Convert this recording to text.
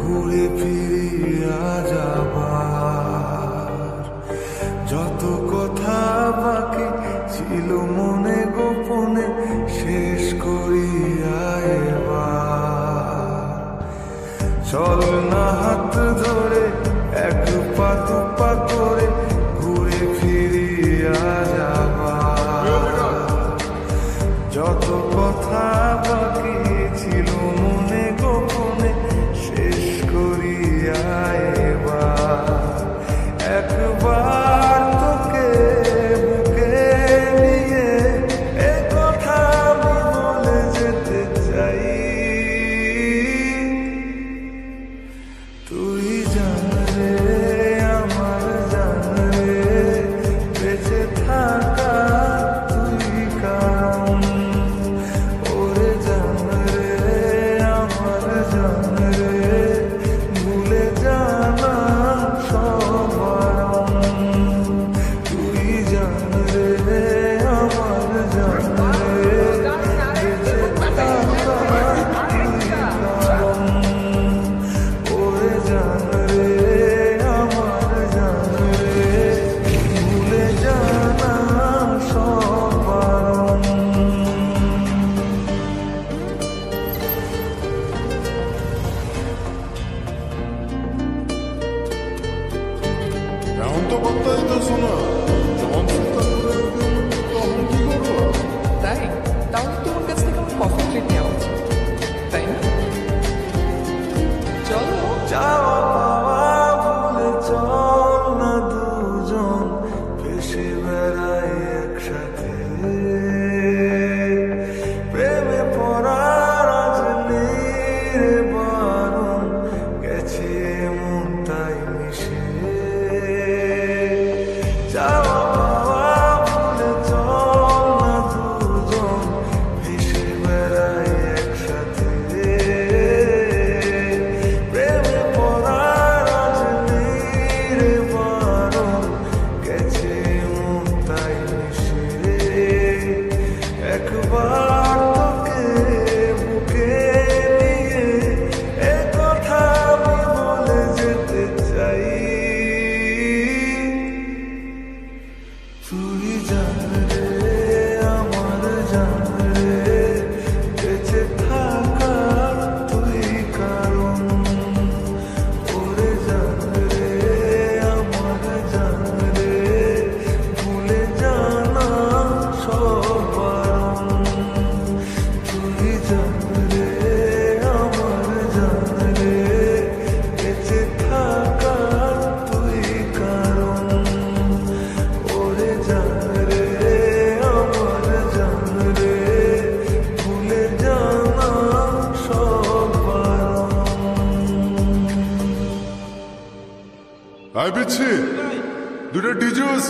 ঘুরে ফিরিয়া যাবার যত কথা বাকি ছিল মনে গোপনে শেষ করিয়া এবার চল না হাত ধরে এক পা দু পা করে ঘুরে ফিরিয়া যাবার যত কথা বাকি ছিল মনে গোপনে শেষ করিয়া এবার একবার তোকে বুকে নিয়ে এ কথা আমি বলে যেতে চাই তুই জান রে আমার জান রে বেঁচে থাকা তুই কারণ ওরে জান রে আমার জান রে ভুলে জানা সব বারণ তুই জান রে আমার জান রে বেঁচে থাকা তুই কারণ ওরে জান রে আমার জান রে ভুলে জানা সব বারণ এখন তো করতে দিতেছ না যখন চিন্তা করে তখন কি করবো? তাই তাহলে তোমার কাছ থেকে আমার কফি ট্রিট নেওয়া উচিত তাই না চলো যাওয়া পাওয়া ভুলে চল না দুজন ভেসে বেড়াই একসাথে প্রেমে পড়ার আজ নেই রে বারণ গেছে মন তাই মিশে যাওয়া পাওয়া ভুলে চল না দুজন ভেসে বেড়াই একসাথে প্রেমে পড়ার আজ নেই রে বারণ গেছে মন তাই মিশে একবার তোকে বুকে নিয়ে এ কথা আমি বলে যেতে চাই তুই জান রে আমার জান রে বেঁচে থাকা তুই কারণ ওরে জান রে আমার জান রে ভুলে জানা সব বারণ তুই জান রে আমার জান রে বেঁচে থাকা তুই কারণ ওরে জান রে আমার জান রে ভুলে জানা সব বারণ আই বিচ্ছি দুটো ডিজুস